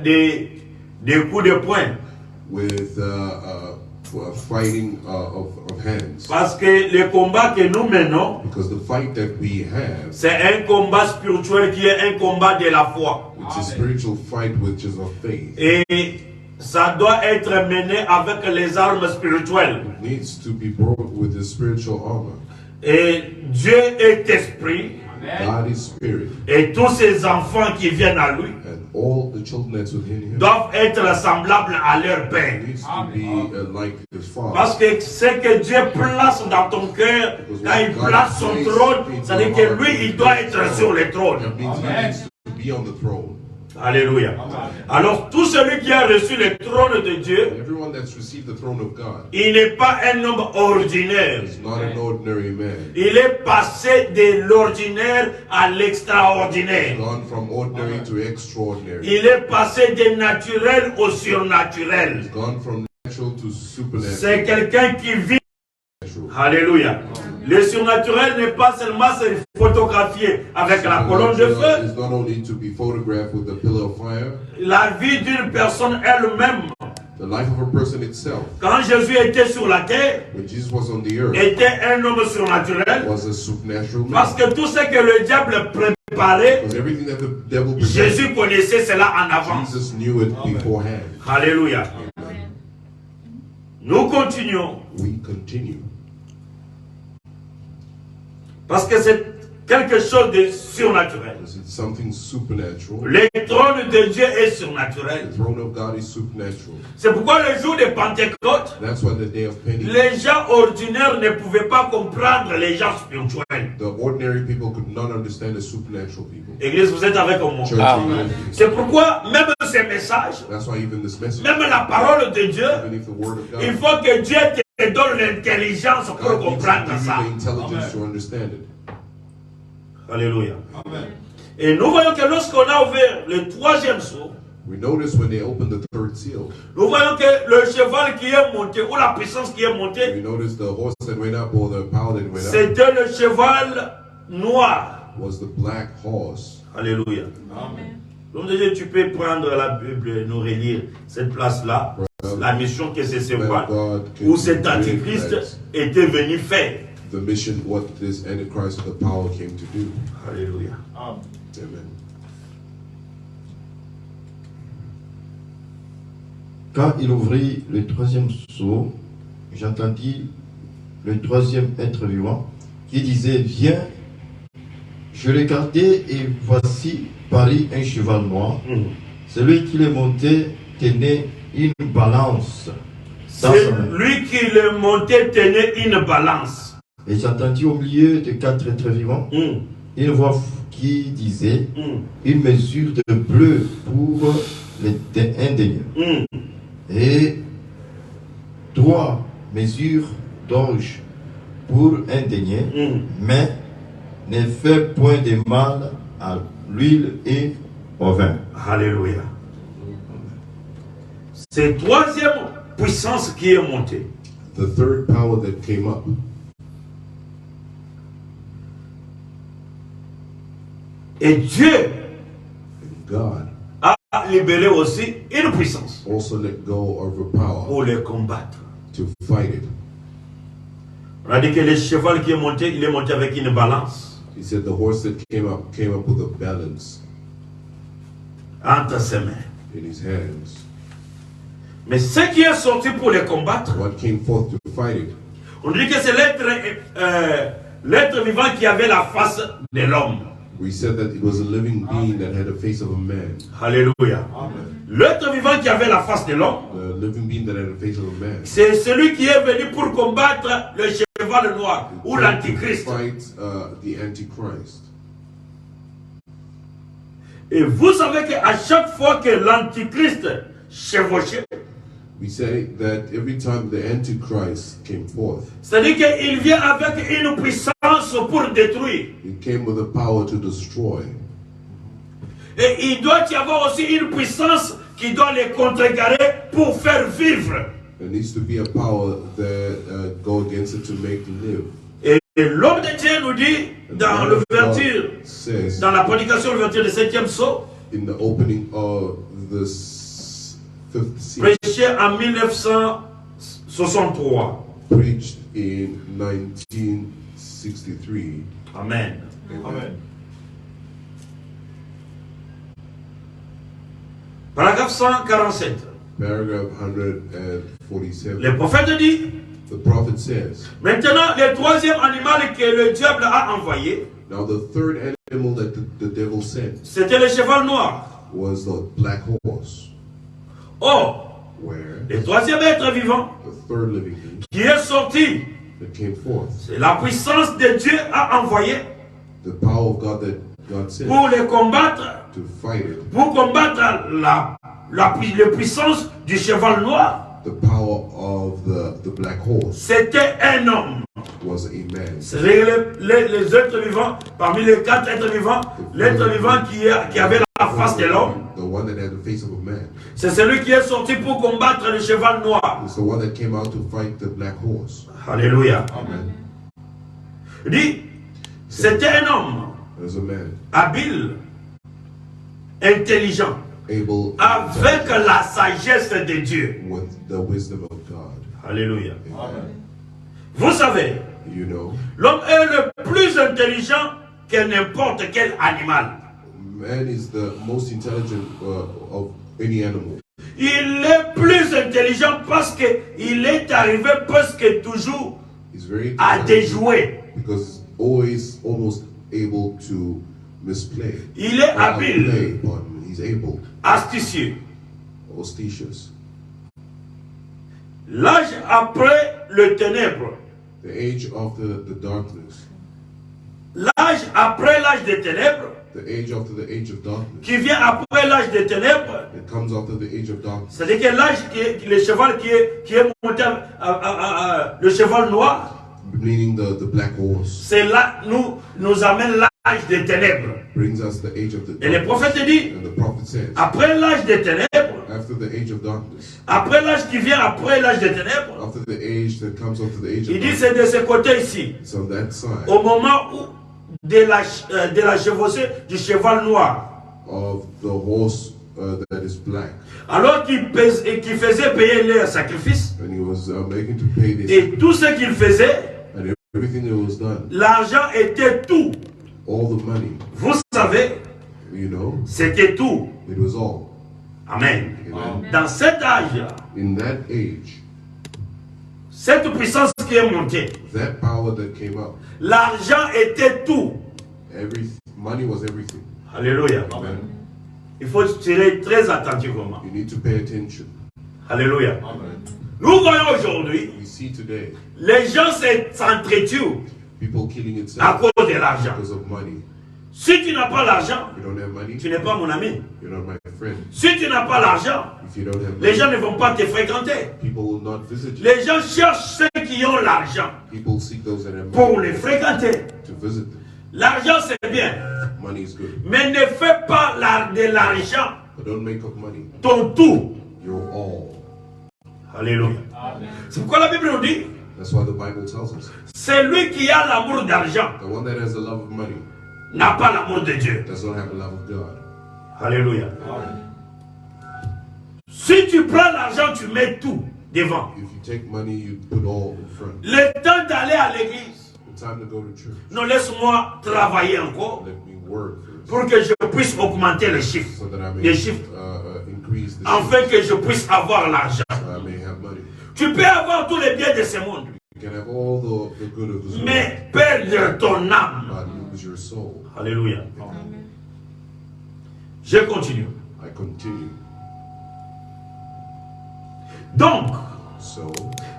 des coups de poing. With fighting of hands. Parce que le combat que nous menons, Because the fight that we have, c'est un combat spirituel qui est un combat de la foi. it's a spiritual fight which is of faith. Et ça doit être mené avec les armes spirituelles. It needs to be brought with the spiritual armor. Et Dieu est esprit. God is spirit. Et tous ces enfants qui viennent à lui And all the children that's within him doivent être semblables à leur père. needs to be like his father. Parce que ce que Dieu place dans ton cœur, quand il place son trône, ça veut dire que lui, il doit être sur le trône. That means he needs to be on the throne. Alléluia. Alors, tout celui qui a reçu le trône de Dieu, Everyone that's received the throne of God il n'est pas un homme ordinaire. is not an ordinary man. Il est passé de l'ordinaire à l'extraordinaire. Gone from ordinary to extraordinary. Il est passé du naturel au surnaturel. Gone from natural to supernatural. C'est quelqu'un qui vit. Alléluia. Le surnaturel n'est pas seulement se photographier avec la colonne de feu. It's not only to be photographed with a pillar of fire. La vie d'une personne elle-même, The life of a person itself, quand Jésus était sur la terre, when Jesus was on the earth, était un homme surnaturel. was a supernatural man. Parce que tout ce que le diable préparait, Because everything that the devil prepared, Jésus connaissait cela en avance. Jesus knew it beforehand. Alléluia. Nous continuons. We continue. Parce que c'est quelque chose de surnaturel. Because it's something supernatural. Le trône de Dieu est The surnaturel. throne of God is supernatural. C'est pourquoi le jour de Pentecôte, That's why the day of Pentecost, les gens ordinaires ne pouvaient pas comprendre les gens spirituels. the ordinary people could not understand the supernatural people. Église, vous êtes avec moi. Church, are you with me? C'est pourquoi même ces messages, That's why even this message, même la parole de Dieu, even if the word of God, il faut que Dieu te donne l'intelligence pour God needs to comprendre give ça. you the intelligence to understand it. Alléluia. Et nous voyons que lorsqu'on a ouvert le troisième sceau, We notice when they opened the third seal, nous voyons que le cheval qui est monté, ou la puissance qui est montée, we notice the horse that went up or the power that went up c'était le cheval noir. was the black horse. Alléluia. L'homme de Dieu, tu peux prendre la Bible et nous relire cette place-là, la mission que c'est ce voile, où cet antichrist était venu faire. The mission, what this Antichrist of the power came to do. Alléluia. Amen. Quand il ouvrit le troisième sceau, j'entendis le troisième être vivant qui disait « Viens ». Je regardai et voici parut un cheval noir. Celui qui le montait tenait une balance dans sa main. Lui qui le montait tenait une balance. Et j'entendis au milieu de quatre êtres vivants une voix qui disait une mesure de bleu pour un denier et 3 mesures d'orge pour un denier, mais ne fait point de mal à l'huile et au vin. Alléluia. C'est troisième puissance qui est montée. The third power that came up, Et Dieu God a libéré aussi une puissance also let go of a power pour les combattre. to fight it. On a dit que le cheval qui est monté, il est monté avec une balance He said the horse that came up with a balance entre ses mains. in his hands. Mais ce qui est sorti pour les combattre, What came forth to fight it? on dit que c'est l'être vivant qui avait la face de l'homme. We said that it was a living being that had the face of a man. Alléluia. L'être vivant qui avait la face de l'homme, The living being that had the face of a man. c'est celui qui est venu pour combattre le cheval noir ou To l'antichrist. fight the Antichrist. Et vous savez qu'à chaque fois que l'antichrist chevauchait, We say that every time the Antichrist came forth, c'est-à-dire qu'il vient avec une puissance pour détruire. it came with a power to destroy. Et il doit y avoir aussi une puissance qui doit les contrecarrer pour faire vivre. There needs to be a power that go against it to make it live. Et l'homme de Dieu nous dit dans l'ouverture, Says dans la prédication, l'ouverture du 7e sceau, in the opening of the fifth seal, prêché en 1963. preached in 1963. Amen. Amen. Paragraphe 147. Paragraph 147. Le prophète dit, The prophet says, maintenant, le troisième animal que le diable a envoyé, now the third animal that the devil sent c'était le cheval noir. was the black horse, Or, where le troisième être vivant the third living being qui est sorti, that came forth, c'est la puissance de Dieu a envoyé the power of God that God sent pour les combattre, to fight it, pour combattre la puissance du cheval noir. the power of the black horse C'était un homme. was a man. C'est les êtres vivants, parmi les 4 êtres vivants, l'être vivant qui avait la face de l'homme, The one that had the face of a man. c'est celui qui est sorti pour combattre le cheval noir. It's the one that came out to fight the black horse. Alléluia. Amen. Il dit, c'était un homme There's a man habile, intelligent, able avec la sagesse de Dieu. with the wisdom of God. Alléluia. Amen. Vous savez, You know, l'homme est le plus intelligent que n'importe quel animal. man is the most intelligent of any animal. Il est plus intelligent parce qu'il est arrivé presque toujours He's very à intelligent déjouer. because he's always almost able to misplay. Il est habile, Play, pardon. He's able, astucieux. auspicious. L'âge après le ténèbre, The age of the darkness. l'âge après l'âge des ténèbres, The age after the age of darkness. qui vient après l'âge des ténèbres, It comes after the age of darkness. c'est-à-dire que l'âge le cheval qui est monté, le cheval noir, Meaning the black horse c'est là nous amène l'âge des ténèbres. brings us the age of the Et le darkness. prophète dit, And the prophet says, après l'âge des ténèbres, after the age of darkness, après l'âge qui vient après l'âge des ténèbres, after the age that comes after the age il of dit darkness, c'est de ce côté ici, it's on that side au moment où de la chevauchée du cheval noir, of the horse that is black. alors qu'il faisait payer leur sacrifice, And he was making to pay this. et tout ce qu'il faisait, And everything that was done, l'argent était tout. all the money, Vous savez, you know, c'était tout. it was all. Amen. Amen. Dans cet âge, In that age, cette puissance qui est montée, that power that came up, l'argent était tout. money was everything. Alléluia. Amen. Il faut tirer très attentivement. You need to pay attention. Alléluia. Amen. Nous voyons aujourd'hui, We see today les gens s'entretuent people killing à itself cause de l'argent. because of money. Si tu n'as pas l'argent, If you don't have money, tu n'es pas mon ami. you're not my friend. Si tu n'as pas l'argent, If you don't have les money, gens ne vont pas te fréquenter. people will not visit you. Les gens cherchent ceux qui ont l'argent People seek those that have pour money les fréquenter. to visit them. L'argent c'est bien, Money is good, mais ne fais pas de l'argent but don't make up money ton tout. your all. Alléluia. C'est pourquoi la Bible nous dit, That's why the Bible tells us celui qui a l'amour d'argent the one that has the love of money n'a pas l'amour de Dieu. does not have the love of God. Alléluia. Si tu prends l'argent, tu mets tout devant. If you take money, you put all in front. Le temps d'aller à l'église, The time to go to church. non, laisse-moi travailler encore Let me work first, pour que je puisse augmenter les chiffres. so that I may Les chiffres, increase the afin shift, que je puisse avoir l'argent. so I may have money. Tu peux avoir tous les biens de ce monde, You can have all the good of this world, mais perdre ton âme. but lose your soul. Alléluia. Je continue. I continue. Donc, So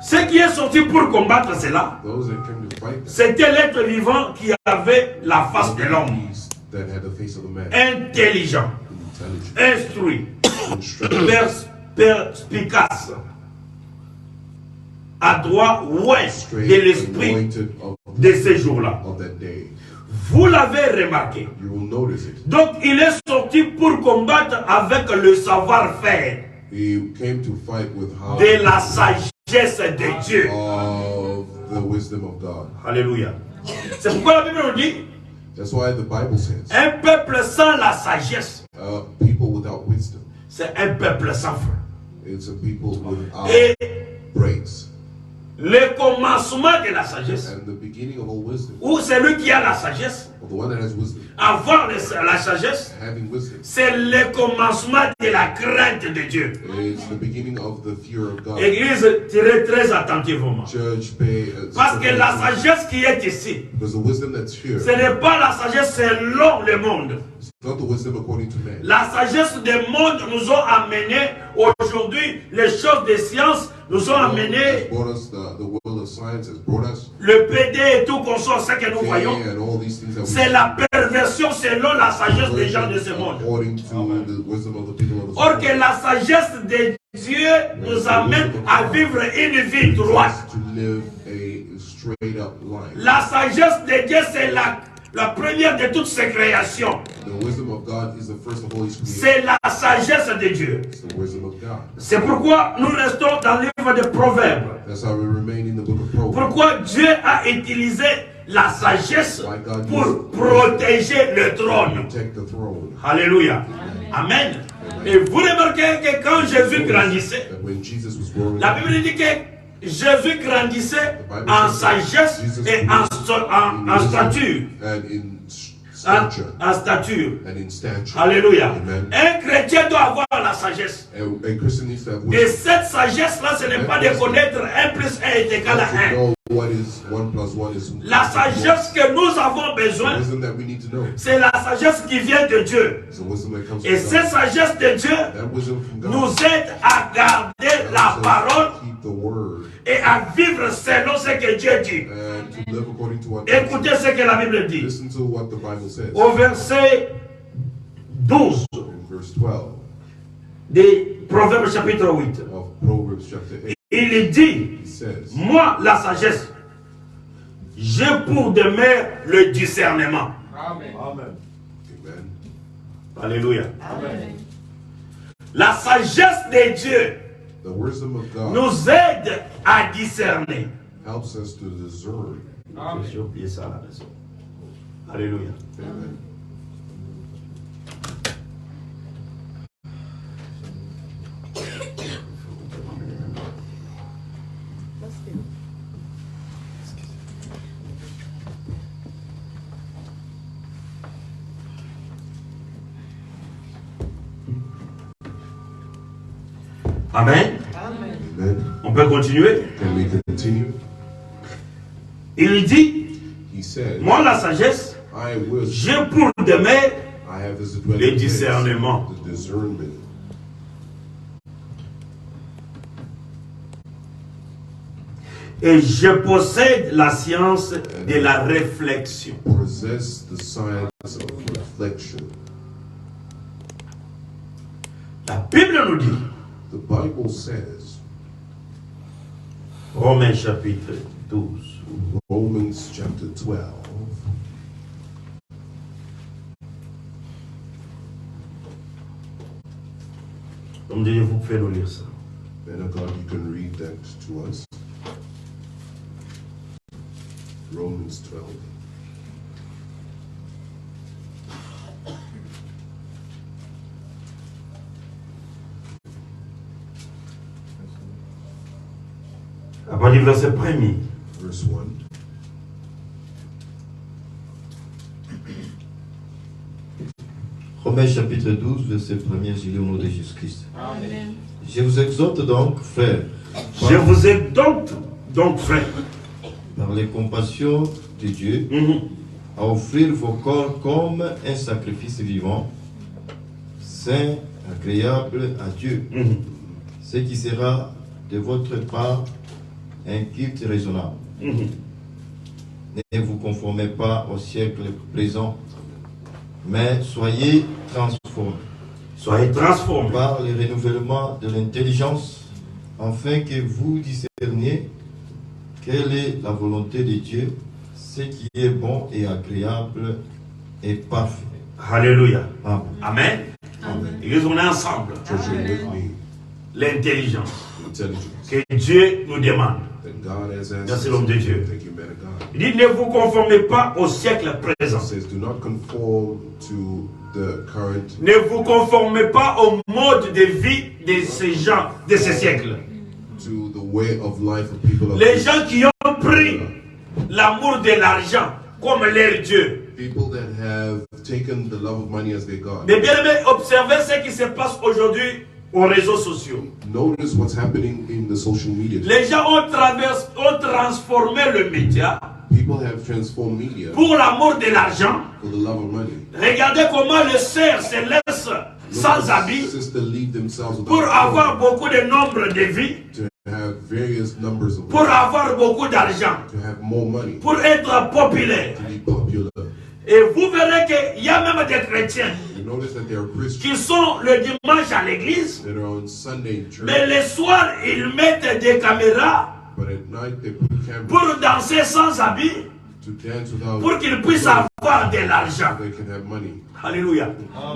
ce qui est sorti pour combattre cela, those that came to fight that, c'était l'être vivant qui avait la face de l'homme. beast that had the face of a man, Intelligent, intelligent, instruit, instructed, perspicace, adroit, ouais, de straight, l'esprit anointed de ces jours-là. of that day. Vous l'avez remarqué. You will notice it. Donc, il est sorti pour combattre avec le savoir-faire He came to fight with how de la sagesse de Dieu. of the wisdom of God. Alléluia. C'est pourquoi la Bible nous dit, That's why the Bible says, un peuple sans la sagesse, people without wisdom, c'est un peuple sans frein. It's a people without Et brakes. le commencement de la sagesse, And the beginning of all wisdom, ou celui qui a la sagesse, or the one that has wisdom, avoir la sagesse, having wisdom, c'est le commencement de la crainte de Dieu. it's the beginning of the fear of God. Église, tirez très attentivement. Church, pay Parce que la sagesse qui est ici, because the wisdom that's here, ce n'est pas la sagesse selon le monde. it's not the wisdom according to man. La sagesse des mondes nous ont amené aujourd'hui, les choses des sciences nous ont Has amené brought us the world of science has brought us le PD et tout qu'on soit ce que nous voyons. and all these things that we C'est la perversion selon la sagesse des gens de ce monde. according to the wisdom of the people of the Or que la sagesse de Dieu nous amène à vivre une vie droite. to live a straight up life. La sagesse de Dieu, c'est la première de toutes ses créations. The wisdom of God is the first of all His creation. C'est la sagesse de Dieu. It's the wisdom of God. C'est pourquoi nous restons dans le livre de Proverbes. That's how we remain in the book of Proverbs. Pourquoi Dieu a utilisé la sagesse pour protéger le trône. Protect the throne. Alléluia. Amen. Et vous remarquez que quand Jésus grandissait, That when Jesus was growing la up, Bible dit que Jésus grandissait en sagesse et en stature. and in stature, En stature. and in stature. Alléluia. Amen. Un chrétien doit avoir la sagesse. A Christian needs to have Et wisdom. cette sagesse-là, ce n'est pas de connaître 1 plus 1 est égal à To 1. know what is 1 plus 1 is. La sagesse que nous avons The besoin, wisdom that we need to know. c'est la sagesse qui vient de Dieu. It's the wisdom that comes Et from cette God. sagesse de Dieu That wisdom from God nous aide à garder la helps us parole to keep the word et à vivre selon ce que Dieu dit. and to live according to what God Écoutez ce que la Bible dit. says. Listen to what the Bible says. Au verset 12 In verse 12 de Proverbes chapitre 8, of Proverbs chapter 8, il dit, he says, moi la sagesse, j'ai pour demeure le discernement. Amen. Alléluia. La sagesse de Dieu The wisdom of God nous aide à discerner. helps us to discern. J'ai oublié ça à la maison. Alléluia. Amen. Amen. Amen. On peut continuer. Can we continue? Il dit, He said, moi la sagesse, I will. j'ai pour demeure I have this le dwelling place, discernement. the discernment. Et je possède la science de la réflexion. Possess the science of reflection. La Bible nous dit, The Bible says, Romains chapitre 12, Romans chapter 12, comme Dieu vous pouvez nous lire ça. man of God, you can read that to us. Romans 12. À partir du verset 1er. Verse 1. Romains chapitre 12, verset 1er, je lis au nom de Jésus-Christ. Je vous exhorte donc, frères, Je vous exhorte donc, frères, par les compassions de Dieu, à offrir vos corps comme un sacrifice vivant, saint, agréable à Dieu, ce qui sera de votre part un culte raisonnable. Ne vous conformez pas au siècle présent, mais soyez transformés soyez transformés par le renouvellement de l'intelligence, afin que vous discerniez quelle est la volonté de Dieu, ce qui est bon et agréable et parfait. Alléluia. Amen. Amen. Église, on est ensemble. Church, you're with me. L'intelligence Intelligence. que Dieu nous demande. That God has answered. Merci, l'homme de Dieu. Thank you, man of God. Il dit, ne vous conformez pas au siècle présent. It says, do not conform to the current. Ne vous conformez pas au mode de vie de ces gens, de ces siècles. To the way of life of people of Les this gens qui ont pris l'amour de l'argent comme leur Dieu. people that have taken the love of money as their God. Mais bien aimé, observez ce qui se passe aujourd'hui aux réseaux sociaux. Notice what's happening in the social media. Les gens ont transformé le média People have transformed media pour l'amour de l'argent. for the love of money. Regardez comment les sœurs se laissent sans habit Sister leave themselves pour without avoir beaucoup de nombre de vies, to have various numbers of pour avoir beaucoup d'argent, to have more money, pour être populaire. to be popular. Et vous verrez qu'il y a même des chrétiens You notice that there are Christians qui sont le dimanche à l'église, that are on Sunday in church, mais le soir ils mettent des caméras but at night they put cameras pour danser sans habit, to dance without pour qu'ils puissent avoir de l'argent. so they can have money. Alléluia.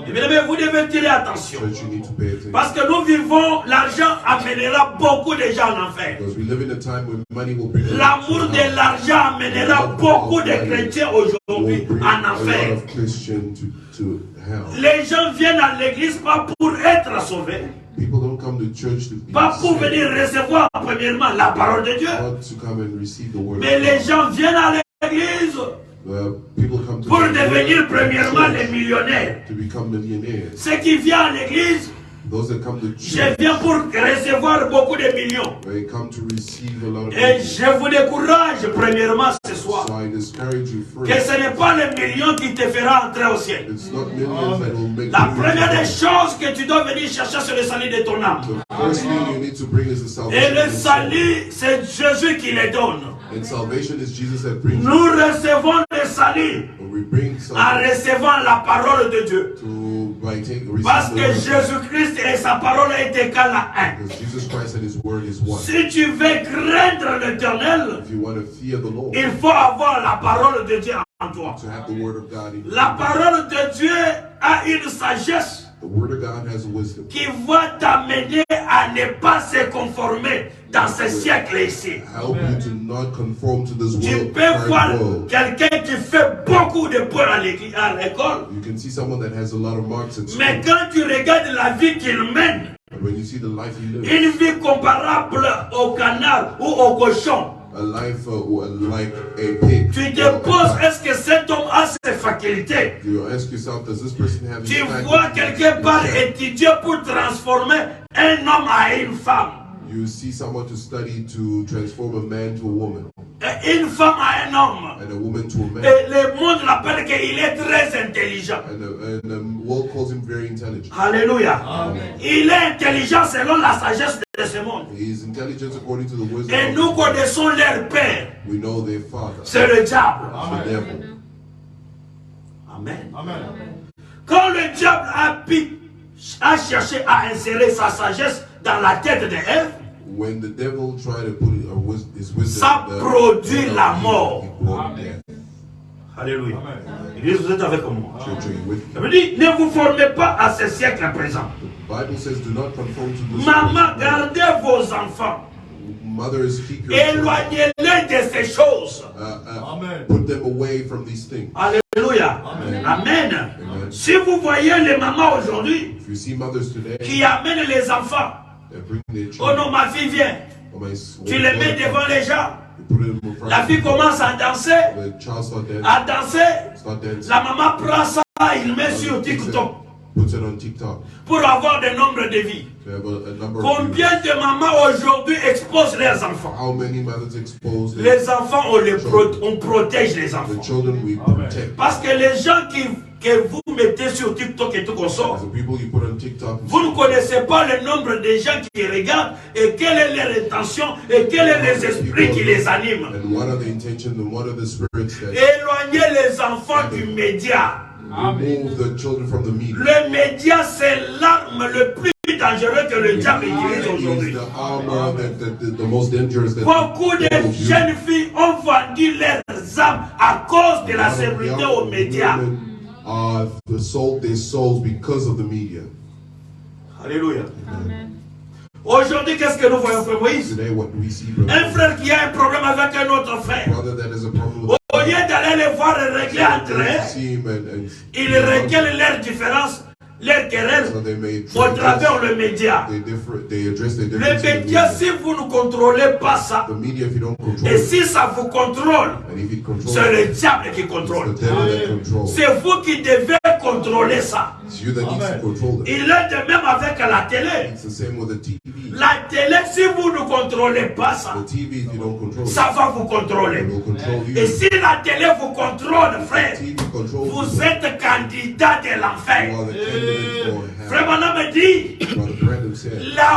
Et bien aimé, vous devez tirer attention. Church, you need to pay attention. Parce que nous vivons, l'argent amènera beaucoup de gens en enfer. Because we live in a time when money will bring L'amour de l'argent amènera beaucoup de chrétiens aujourd'hui will bring en a lot enfer. of Christians to hell. Les gens viennent à l'église pas pour être sauvés, People don't come to church to be pas pour saved. venir recevoir premièrement la parole de Dieu, Want to come and receive the word mais of les God. gens viennent à l'église People come to pour church devenir premièrement les millionnaires. to become millionaires. Ceux qui viennent à l'église, Those that come to je church, viens pour recevoir beaucoup de millions. they come to receive a lot of Et money. je vous décourage premièrement ce soir So I discourage you que first. ce n'est pas les millions qui te fera entrer au ciel. It's not millions that will make La you première des rich. choses que tu dois venir chercher, c'est le salut de ton âme. The first thing you need to bring is the Et salvation. le of your soul. salut, c'est Jésus qui le donne. And salvation is Jesus that brings it. Nous recevons le salut When we bring en salvation recevant la parole de Dieu. by Parce receiving que the word of God. Jésus-Christ et sa parole est égal à un. Because Jesus Christ and His word is one. Si tu veux craindre l'Éternel, If you want to fear the Lord, il faut avoir la parole de Dieu en toi. to have the word of God in you. La parole de Dieu a une sagesse The word of God has wisdom. qui va t'amener à ne pas se conformer dans ce siècle ici. Help you to not conform to this Tu world, peux voir current world. quelqu'un qui fait beaucoup de points à l'école, You can see someone that has a lot of marks at school. mais quand tu regardes la vie qu'il mène, But when you see the life he lives, une vie comparable au canard ou au cochon, a life like a pig, tu or te a poses, cow, est-ce que cet homme a ses facultés? you ask yourself, does this person have Tu his vois faculties? quelque part étudier pour transformer un homme à une femme, You see someone to study to transform a man to a woman, et une femme à un homme. and a woman to a man. Et le monde l'appelle qu'il est très intelligent. And the world calls him very intelligent. Alléluia. Il est intelligent selon la sagesse de ce monde. He is intelligent according to the wisdom Et of nous the world. connaissons leur père. We know their father, C'est le diable. the devil. Amen. Amen. Quand le diable a cherché à insérer sa sagesse dans la tête de Ève, When the devil tried to put his wisdom, ça in the produit head of la Eve, mort. he brought death. Alléluia. Église, vous êtes avec moi. Church, are you with Ça me? veut dire, ne vous formez pas à ce siècle présent. The Bible says, do not conform to this Maman, world. gardez vos enfants. Mothers, keep your children. Éloignez-les de ces choses. Amen. Put them away from these things. Alléluia. Amen. Amen. Amen. Si vous voyez les mamans aujourd'hui If you see mothers today qui amènent les enfants, that bring their oh non, children, ma fille vient, tu les mets devant les gens, you put them in front la of fille them. commence à danser, The child à danser, start dancing. la maman prend ça, il met sur TikTok Puts it on TikTok pour avoir des nombres de vies. to have a number of Combien views. de mamans aujourd'hui exposent leurs enfants? How many mothers expose their Les enfants, on protège les the enfants. children we protect? Parce que les gens que vous mettez sur TikTok et tout comme ça, As the people you put on TikTok, vous ne connaissez pas le nombre de gens qui regardent et quelle est leur intention et quels sont les esprits qui les animent. and what are the intentions and what are the spirits that Éloignez les enfants du média. remove the children from the media? Le média, c'est l'arme le plus dangereux que le diable utilise It is aujourd'hui. the armor the most dangerous that Beaucoup de devil uses. jeunes filles ont vendu leurs âmes à cause de la célébrité aux médias. Women sold their souls because of the media. Alléluia. Aujourd'hui, qu'est-ce que nous voyons, frère Moïse? Today, what do we see, Un brother? frère qui a un problème avec un autre frère. Brother that has a problem with Au lieu d'aller les voir et régler entre eux. Ils règlent leurs différences, leurs querelles au travers le média. Le média, si vous ne contrôlez pas ça, et si ça vous contrôle, c'est le diable qui contrôle. C'est vous qui devez contrôler ça. Il est de même avec la télé. La télé, si vous ne contrôlez pas ça, ça va vous contrôler. Et si la télé vous contrôle, frère, vous êtes candidat de l'enfer. Frère Branham me dit, la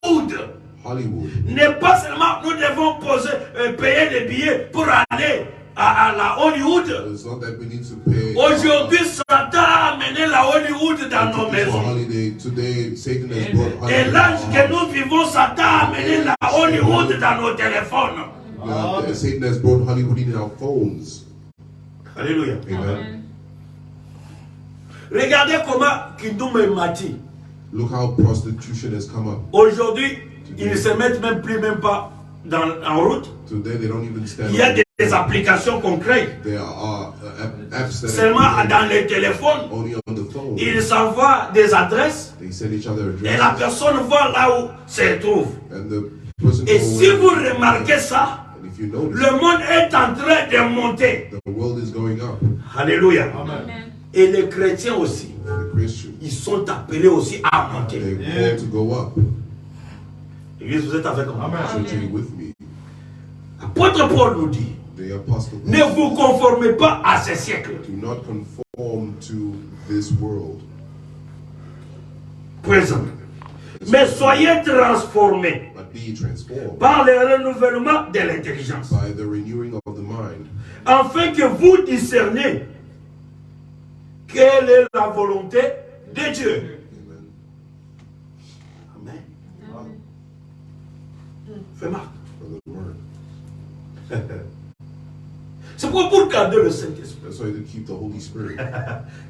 Hollywood n'est pas seulement nous devons payer des billets pour aller à la Hollywood. Aujourd'hui, Satan a amené la Hollywood dans nos maisons. Et l'âge que nous vivons, Satan a amené la Hollywood dans nos téléphones. Satan has brought Hollywood in our phones. Alléluia. Amen. Regardez comment Kidum et Mati. Look how prostitution has come up. Aujourd'hui, ils ne se mettent même pas en route. Today they don't even stand. Il y a des applications concrètes. There are apps that seulement dans les téléphones. Only on the phone. Ils s'envoient des adresses. They send each other addresses. Et la personne voit là où se trouve. And the person et si vous remarquez ça, you notice, le monde est en train de monter. The world is going up. Alléluia. Amen. Et les chrétiens aussi. The ils sont appelés aussi à monter. They want to go up. Église, vous êtes avec moi. Amen. With me. Apôtre Paul nous dit, ne vous conformez pas à ce siècle. Do not conform to this world. Présent. Mais soyez transformés par le renouvellement de l'intelligence. Afin que vous discerniez quelle est la volonté de Dieu. Amen. Fais Marc. C'est pour garder le Saint-Esprit.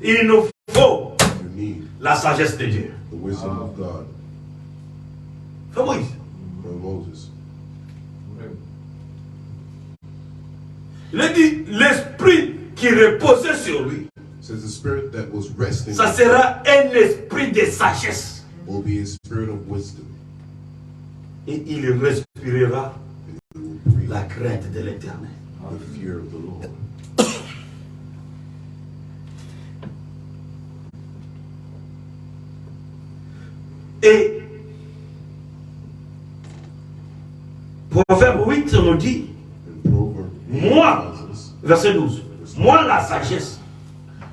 Il nous faut la sagesse de Dieu. The wisdom of God. Fais Moïse. Moses. Il a dit l'esprit qui reposait sur lui. Says the spirit that was resting. Ça sera un esprit de sagesse. Will be a spirit of wisdom. Et il respirera la crainte de l'Éternel. The fear of the Lord. Et Proverbe 8 nous dit, moi, verset 12, moi la sagesse,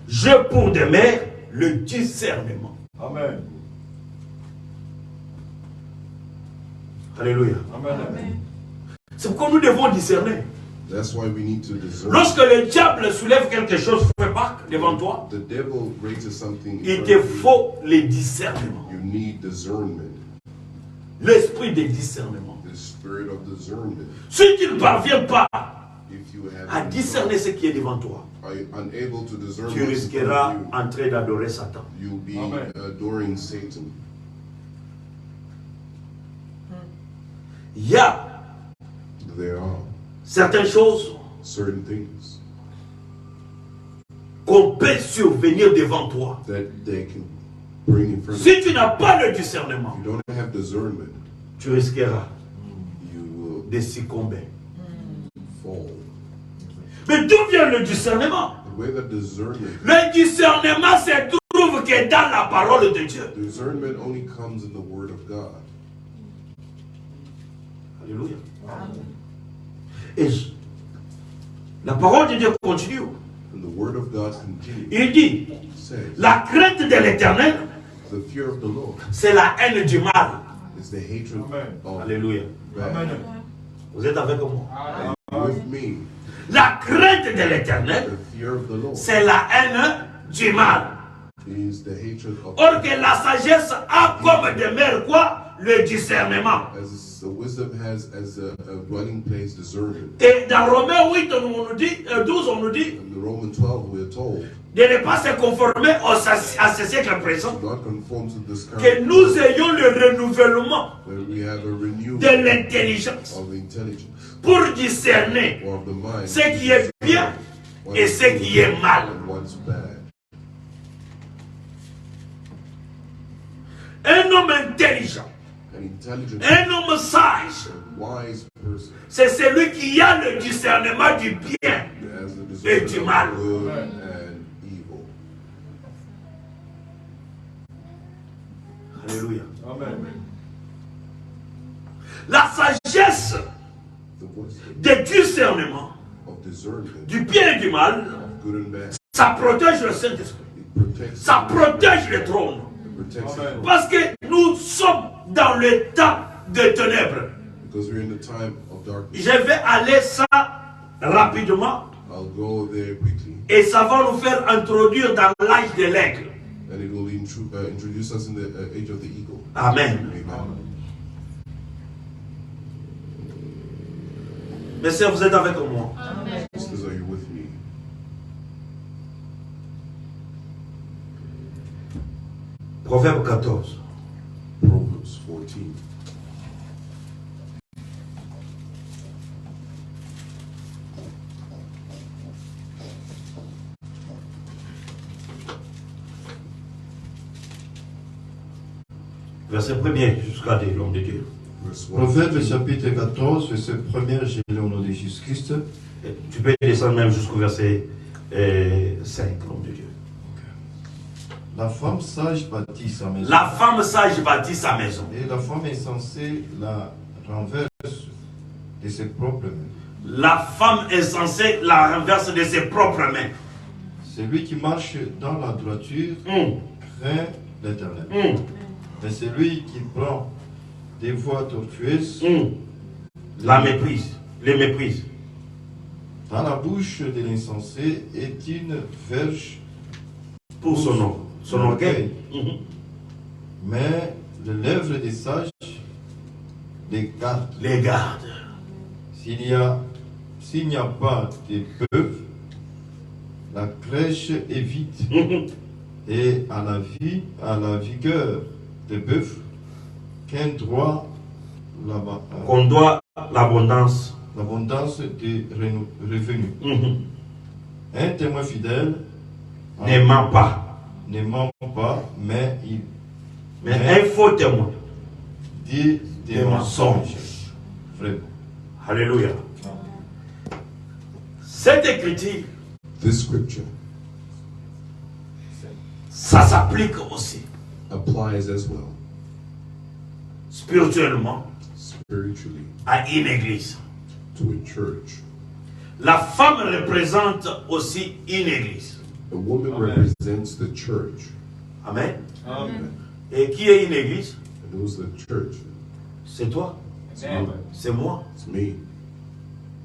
j'ai pour demeure le discernement. Amen. Alléluia. Amen. C'est pourquoi nous devons discerner. That's why we need to discern. Lorsque le diable soulève quelque chose, fais pas devant toi, the devil raises something. Il te faut le discernement. You need discernment. L'esprit de discernement. The spirit of discernment. Si tu ne parviens pas If you have à discerner ce qui est devant toi, unable to discern, tu risqueras en train d'adorer Satan. You'll be adoring Satan. Il y a certaines choses qu'on peut survenir devant toi. Si tu n'as pas le discernement, tu risqueras de succomber. Mais d'où vient le discernement? Le discernement se trouve que dans la parole de Dieu. Discernment only comes in the word of God. Alléluia. Et la parole de Dieu continue. And the word of God continues. Il dit, la crainte de l'Éternel, c'est la haine du mal. It's the hatred of Alléluia. bad. Vous êtes avec moi? With me. La crainte de l'Éternel, c'est la haine du mal. Or que la sagesse a comme demeure quoi? Le discernement. As the wisdom has as a dwelling place discernment. Et dans Romains 8, on nous dit, 12, on nous dit in Romans 12, we are told de ne pas se conformer à ce siècle présent. not conform to this Que nous ayons le renouvellement we have a renewal de l'intelligence of intelligence pour discerner or of the mind ce qui est bien et ce qui est mal. And what's bad. Un homme intelligent, An intelligent, un homme sage, a wise person c'est celui qui a le discernement du bien has the et du mal. discernment of good and evil. Alléluia. Amen. La sagesse The wisdom de discernement of discernment du bien et du mal, of good and bad. ça protège le Saint-Esprit. It protects. Ça protège le trône. It protects Amen. it Parce que nous sommes dans le temps de ténèbres. because we're in the time of darkness. Je vais aller ça rapidement I'll go there quickly, et ça va nous faire introduire dans l'âge de l'aigle. and it will introduce us in the age of the eagle. Amen. Amen. Mes sœurs, vous êtes avec moi. Sisters, are you with me? Proverbe 14. Proverbs 14. Verset 1er jusqu'à des l'homme de Dieu. Verse 1. Proverbe chapitre 14, verset 1er, j'ai lu au nom de Jésus-Christ. Et tu peux descendre même jusqu'au verset 5, l'homme de Dieu. La femme sage bâtit sa maison. La femme sage bâtit sa maison. Et la femme insensée la renverse de ses propres mains. La femme insensée la renverse de ses propres mains. Celui qui marche dans la droiture craint l'Éternel. Mais celui qui prend des voies tortueuses La méprise, les méprises. dans la bouche de l'insensé est une verge Pour son nom, son orgueil. mais les lèvres des sages les gardent. Les garde. S'il n'y a pas de bœuf, la crèche est vide. Et à la vigueur des bœufs, qu'un droit Qu'on doit l'abondance. l'abondance de revenus. Un témoin fidèle Ne ment pas. ne ment pas, mais il Mais un faux témoin. dit des Des mensonges. mensonges. Vraiment. Alléluia. Cette écriture, This scripture ça s'applique aussi applies as well spirituellement spiritually à une église. to a church. La femme représente aussi une église. A woman Amen. represents the church. Amen. Amen. Et qui est une église? And who's the church? C'est toi, Amen. c'est moi. It's me.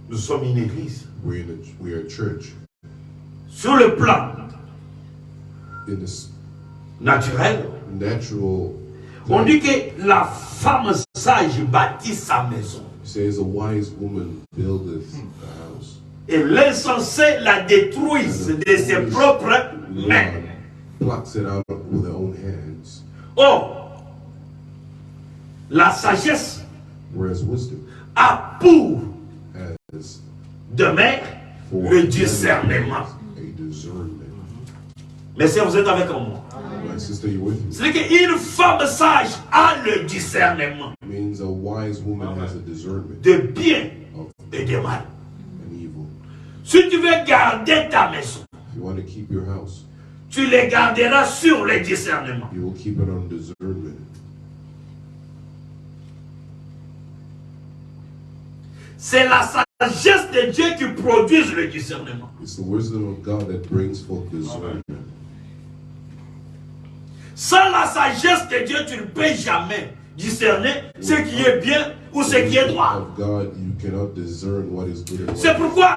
Nous sommes une église. We are a church. Sur le plan In this naturel, natural, on dit que la femme sage bâtit sa maison. it says a wise woman buildeth a house. Et l'insensé la détruise de ses propres mains. Lord plucks it out with her own hands. Or, la sagesse Whereas wisdom a pour has demain for le discernement. a discernment. Mais si vous êtes avec moi, My sister, you with me? c'est qu'une femme sage a le discernement It means a wise woman has a discernment de bien of et de mal. and evil. Si tu veux garder ta maison, If you want to keep your house, tu les garderas sur le discernement. you will keep it on discernment. C'est la sagesse de Dieu qui produit le discernement. It's the wisdom of God that brings forth discernment. Sans la sagesse de Dieu, tu ne peux jamais discerner ce qui est bien ou ce qui est droit. Of God, you cannot discern what is good and C'est what is pourquoi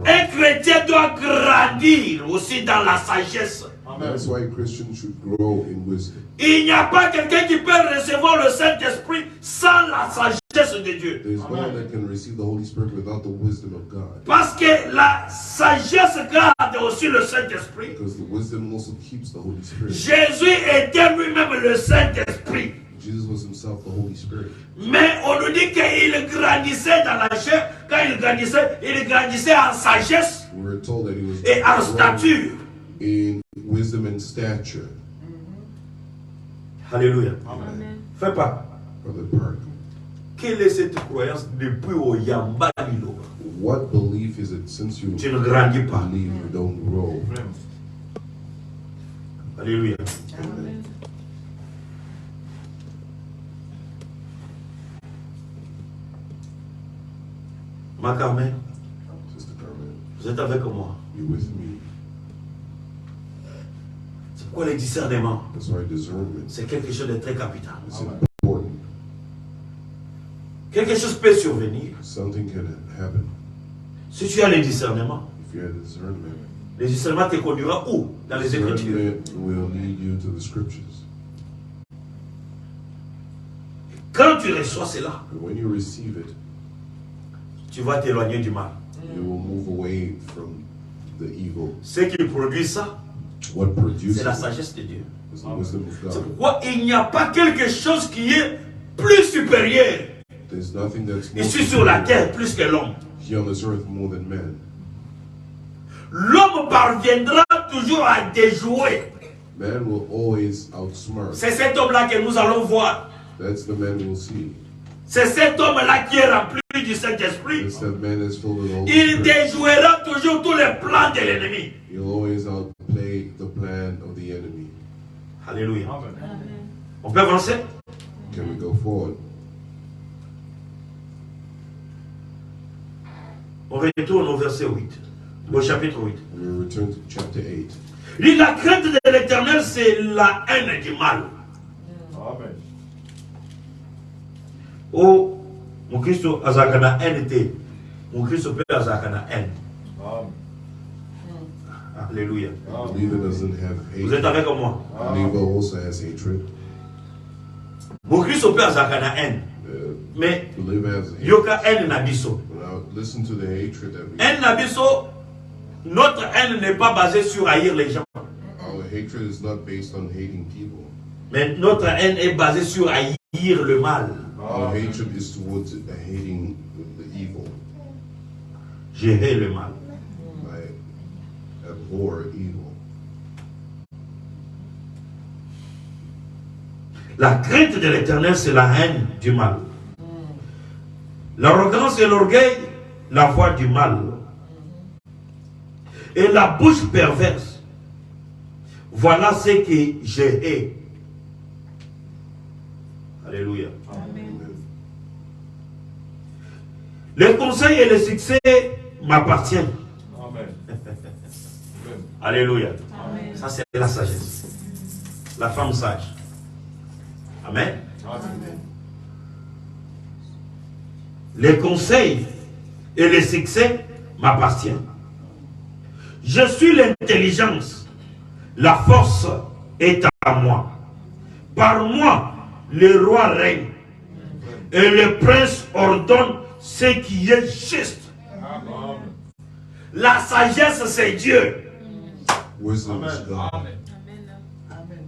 un chrétien doit grandir aussi dans la sagesse. That's why Christians should grow in wisdom. Il n'y a pas quelqu'un qui peut recevoir le Saint-Esprit sans la sagesse de Dieu. There's no one that can receive the Holy Spirit without the wisdom of God. Parce que la sagesse garde aussi le Saint-Esprit. Because the wisdom also keeps the Holy Spirit. Jésus était lui-même le Saint-Esprit. Jesus was himself the Holy Spirit. Mais on nous dit qu'il grandissait dans la chair. Quand il grandissait en sagesse. We're told that he was et en stature. in wisdom and stature. Alléluia. Amen. Fais pas. Brother Park, Quelle est cette croyance depuis au Yamba Lilo? what belief is it since you Tu ne grandis pas. believe you don't grow? Alléluia. Amen. Ma Carmen, Sister Carmen, vous êtes avec moi. you with me? C'est quoi le discernement? That's why discernment C'est quelque chose de très capital. is important. Quelque chose peut survenir. Something can happen Si tu as le discernement, if you have discernment. le discernement te conduira où? Dans les Écritures. Discernment will lead you to the scriptures. Quand tu reçois cela, And when you receive it, tu vas t'éloigner du mal. you will move away from the evil. Ce qui produit ça, What produces c'est la it sagesse de Dieu. is the wisdom of C'est God. pourquoi il n'y a pas quelque chose qui est plus supérieur There's nothing that's more ici sur la superior terre plus que l'homme. here on this earth more than man. L'homme parviendra toujours à déjouer. Man will always outsmart. C'est cet homme-là que nous allons voir. That's the man we'll see. C'est cet homme-là qui est rempli du Saint-Esprit. It's that man that's filled with the Holy Il Spirit. déjouera toujours tous les plans de l'ennemi. He'll always outplay the plan of the enemy. Alléluia. Amen. On peut avancer? Can we go forward? On retourne au verset 8. Au chapitre 8. We return to chapter 8. Il dit, la crainte de l'Éternel, c'est la haine du mal. Amen. Oh, mon Christ azakana haine te. Mon Christ peut azakana haine. Amen. Alléluia. The believer doesn't have Vous êtes hate. avec moi? The believer also has hatred. Mon Christ peut azakana haine. The Mais believer has hate. yoka haine na biso. Now listen to the hatred that we Haine na biso, notre haine n'est pas basée sur haïr les gens. Our hatred is not based on hating people. Mais notre haine est basée sur haïr le mal. Our hatred is towards hating the evil. Je hais le mal. I abhor evil. La crainte de l'Éternel, c'est la haine du mal. L'arrogance et l'orgueil, la voix du mal. Et la bouche perverse, voilà ce que je hais. Alléluia. Les conseils et les succès m'appartiennent. Amen. Alléluia. Amen. Ça, c'est la sagesse. La femme sage. Amen. Amen. Les conseils et les succès m'appartiennent. Je suis l'intelligence. La force est à moi. Par moi, le roi règne. Et le prince ordonne ce qui est juste. Amen. La sagesse, c'est Dieu. Wisdom is God. Amen. Amen.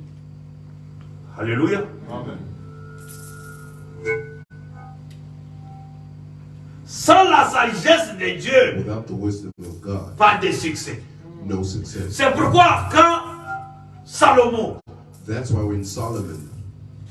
Alléluia. Amen. Sans la sagesse de Dieu, Without the wisdom of God, pas de succès. no success. C'est pourquoi quand Salomon, That's why when Solomon,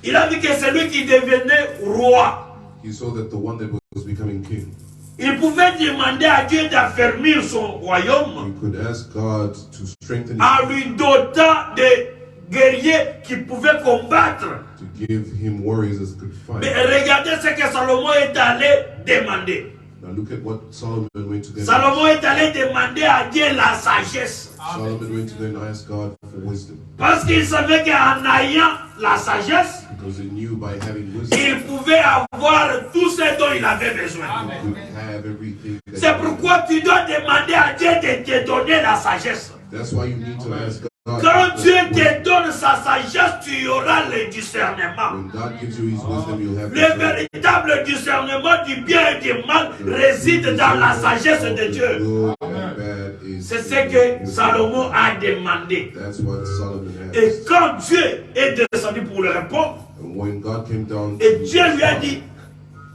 il a dit que c'est lui qui devenait roi, he saw that the one that was becoming king, il pouvait demander à Dieu d'affermir son royaume he could ask God to strengthen en him, lui dotant de guerriers qui pouvaient combattre. to give him warriors that could Mais fight. regardez ce que Salomon est allé demander. Now look at what Solomon went to them. Salomon est allé demander à Dieu la sagesse. Solomon went to them and asked God for wisdom Parce qu'il savait qu'en ayant la sagesse, because he knew by having wisdom il pouvait avoir tout ce dont il avait besoin. he could have everything. That C'est he pourquoi tu dois demander à Dieu de te donner la sagesse. wanted. That's why you need to ask God. Quand for Dieu wisdom. te donne sa sagesse, tu auras le discernement. When God gives you his wisdom, you'll have Le discernment. véritable discernement du bien et du mal réside dans la sagesse de Dieu. Good and bad is C'est ce que Salomon a demandé. That's what Solomon Et asked. quand Dieu est descendu pour le répondre, And when God came down et to Dieu lui a dit,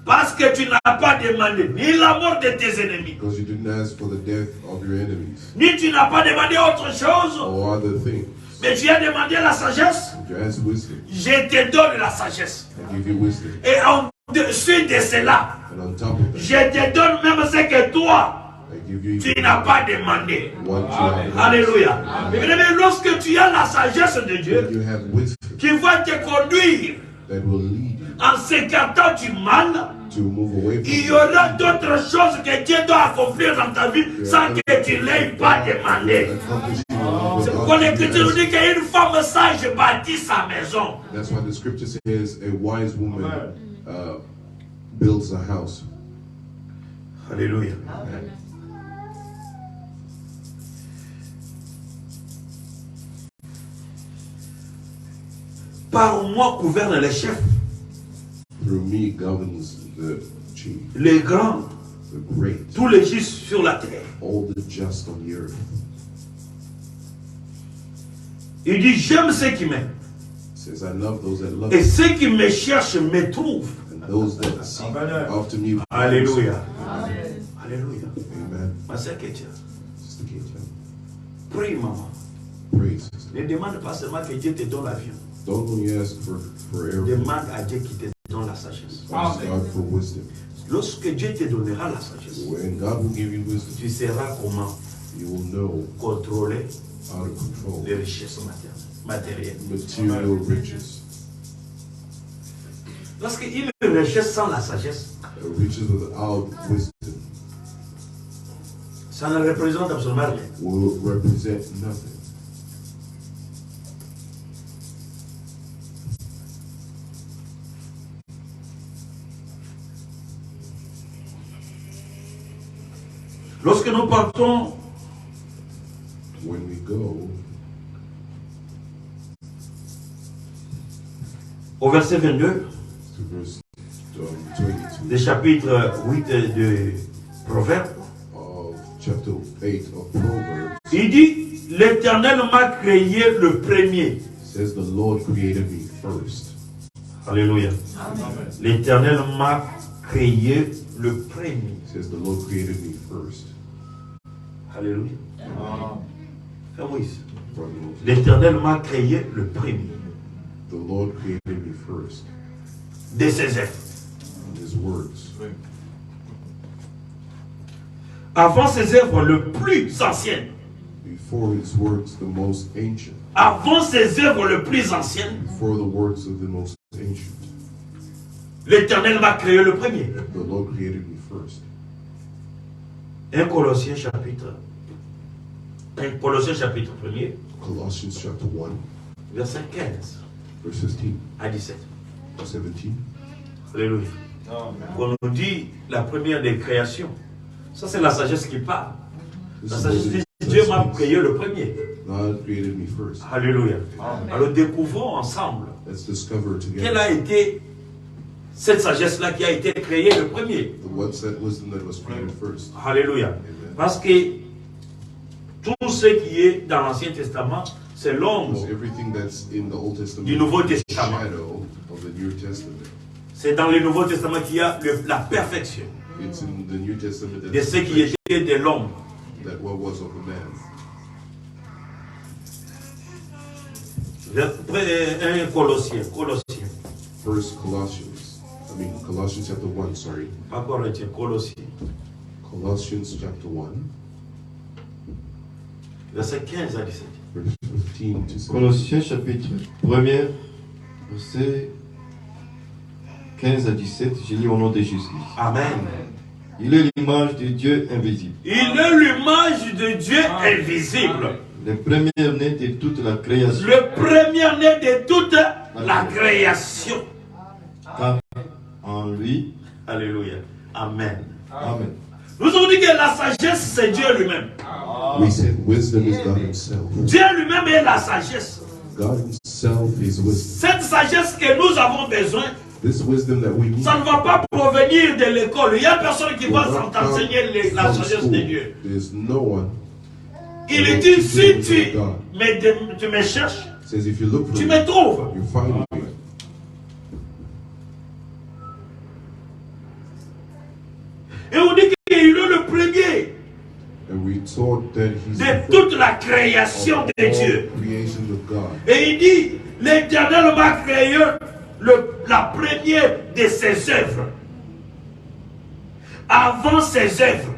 Parce que tu n'as pas demandé ni la mort de tes ennemis, Because you didn't ask for the death of your enemies ni tu n'as pas demandé autre chose, or other things. mais tu as demandé la sagesse. You asked wisdom. Je te donne la sagesse. I give you wisdom. Et en dessus de cela, And on top of that, je te donne même ce que toi, I give you tu n'as pas demandé. what you have. Alléluia. Mais lorsque tu as la sagesse de Dieu, You have wisdom qui va te conduire that will lead you en s'écartant du mal, to move away from il y aura d'autres choses que Dieu doit accomplir dans ta vie sans que tu ne l'aies pas demandé. C'est pourquoi l'Écriture nous dit qu'une femme sage bâtit sa maison. That's why the scripture says a wise woman builds a house. Alléluia. Par moi gouvernent les chefs, Through me governs the chief, les grands, the great, tous les justes sur la terre. all the just on the earth. Il dit, j'aime ceux qui m'aiment. It says, I love those that love Et me, ceux qui me cherchent me trouvent. and those that seek after me. Alléluia. Alléluia. Amen. Ma sœur Kétia, Sister Ketia, prie maman. pray, sister. Ne demande pas seulement que Dieu te donne la vie. Don't only ask for everything. Demande à Dieu qui te donne la sagesse. Ask God for wisdom. Lorsque Dieu te donnera la sagesse, When God will give you wisdom, tu sauras comment you will know contrôler how to control les richesses matérielles. material riches. Parce qu'une richesse sans la sagesse, Riches without wisdom ça ne représente absolument rien. will represent nothing. Lorsque nous partons When we go au verset 22 to verse 22 du chapitre 8 de Proverbes, of chapter 8 of Proverbs, il dit, l'Éternel m'a créé le premier. says the Lord created me first. Alléluia. L'Éternel m'a créé le premier. Says the Lord created me first. Alléluia. Frère Moïse, Brother Moses. l'Éternel m'a créé le premier The Lord created me first. de ses œuvres. His words. Avant ses œuvres le plus anciennes. Before his works, the most ancient. Avant ses œuvres le plus anciennes, Before the works of the most ancient. l'Éternel m'a créé le premier. The Lord created me first. 1 Colossiens chapitre 1 Colossians chapter 1, verset 15 verses 15 à 17. to 17. Alléluia. On nous dit la première des créations. Ça c'est la sagesse qui parle. La sagesse dit Dieu m'a créé le premier. God created me first. Alléluia. Alors découvrons ensemble Let's discover quelle together a été cette sagesse-là qui a été créée le premier. what's that wisdom that was created first. Alléluia. Parce que tout ce qui est dans l'Ancien Testament, c'est l'ombre Because everything that's in the Old Testament du Nouveau is the Testament. shadow of the New Testament. C'est dans le Nouveau Testament qu'il y a la perfection It's in the New Testament de that's ce qui était de l'ombre. that what was of a man. 1 Colossiens. First Colossians chapter 1, sorry. Pas Corinthiens, Colossiens. Colossians chapter 1, Verset 15 à 17. verse 15 to 17. Colossiens chapitre 1er, verset 15 à 17, je lis au nom de Jésus. Amen. Il est l'image de Dieu invisible, Il est l'image de Dieu invisible. le premier-né de toute la création. Le premier-né de toute la création. Car en lui, Alléluia. Amen. Amen. Nous avons dit que la sagesse, c'est Dieu lui-même. We said wisdom is God himself. Dieu lui-même est la sagesse. God himself is wisdom. Cette sagesse que nous avons besoin, This wisdom that we need ça ne va pas provenir de l'école. Il n'y a personne qui will va not come t'enseigner la from sagesse school. de Dieu. There's no one. Il dit, si tu me cherches, It says if you look for tu me, me trouves. you find me. Et on dit qu'il est le premier And we taught that he's de the toute first la création of de all Dieu. creation of God. Et il dit, l'Éternel m'a créé la première de ses œuvres. Avant ses œuvres.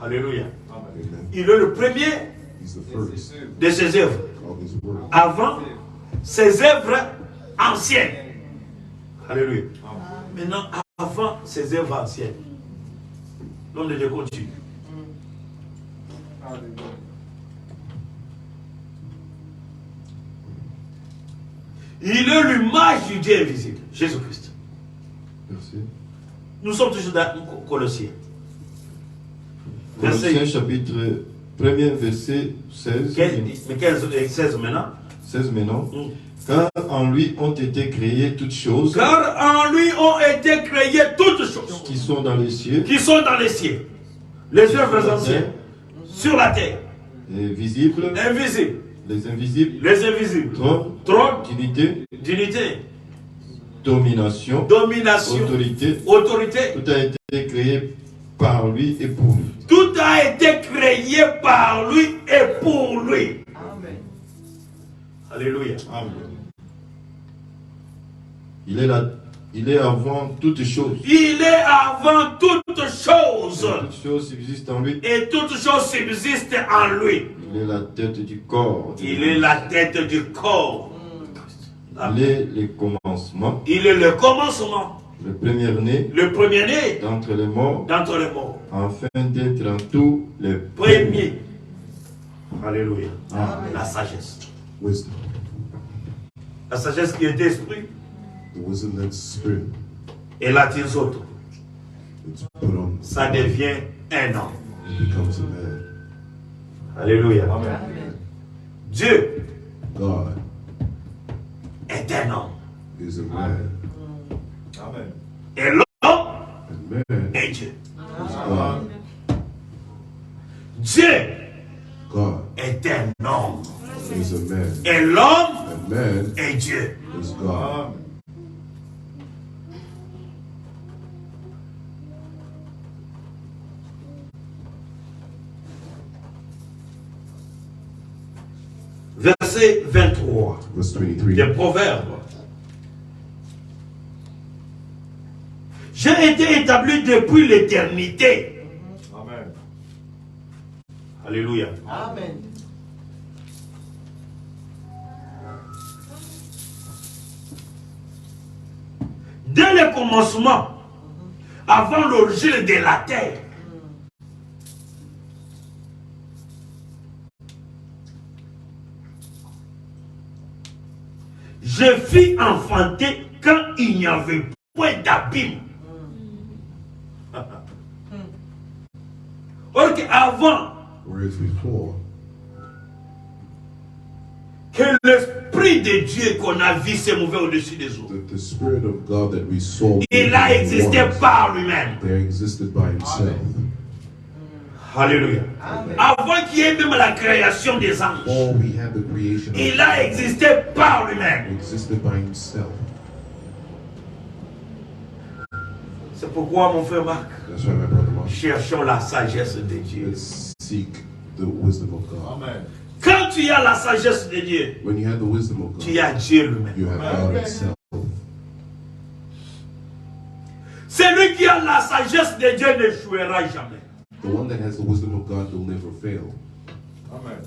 Alléluia. Amen. Il est le premier He's the first de ses œuvres. of his work. Avant ses œuvres anciennes. Alléluia. Maintenant, avant ses œuvres anciennes. L'homme de Dieu continue. Il est l'image du Dieu invisible, Jésus-Christ. Merci. Nous sommes toujours dans Colossiens. Colossiens chapitre 1er verset 16. Mais 16 maintenant. 16 maintenant. Car en lui ont été créées toutes choses Car en lui ont été créées toutes choses qui sont dans les cieux, qui sont dans les cieux, les œuvres anciennes, sur la terre, et visibles, invisibles, les invisibles, les invisibles, trône, trône, dignité, dignité, domination, domination, autorité. autorité. Tout a été créé par lui et pour lui. Tout a été créé par lui et pour lui. Amen. Alléluia. Amen. Il est avant toutes choses. Il est avant toutes choses. Toutes choses subsistent en lui. Et toutes choses subsistent en lui. Il est la tête du corps. Il est la tête du corps. Il est le commencement, Il est le commencement, le premier-né le premier-né d'entre les morts, d'entre les morts. afin d'être en tous les Premier. Alléluia. Amen. La sagesse. Wisdom. La sagesse qui est d'esprit. The wisdom that's spirit. Et la autres. It's put on. Ça devient un homme. It becomes a man. Alléluia. Amen. Dieu God est un homme. is a man. Amen. Et l'homme And man est Dieu. is God. Dieu God est un homme. is a man. Et l'homme And man est Dieu. is God. Amen. Verset 23 Verse 23. des Proverbes. J'ai été établi depuis l'éternité. Amen. Alléluia. Amen. Dès le commencement, avant l'origine de la terre, je fus enfanté quand il n'y avait point d'abîme. Or qu'avant Whereas before, que l'Esprit de Dieu qu'on a vu se mouver au-dessus des eaux, the Spirit of God that we saw, il a existé par lui-même. there existed by himself. Alléluia. Avant qu'il y ait même la création des anges, Before we had the creation of il a existé par lui-même. he existed by himself. C'est pourquoi, mon frère Marc, That's why, my brother Mark, cherchons la sagesse de Dieu. let's seek the wisdom of God. Amen. Quand tu as la sagesse de Dieu, When you have the wisdom of tu God, as Dieu lui-même. you have God himself. Celui qui a la sagesse de Dieu n'échouera jamais. The one that has the wisdom of God will never fail. Amen.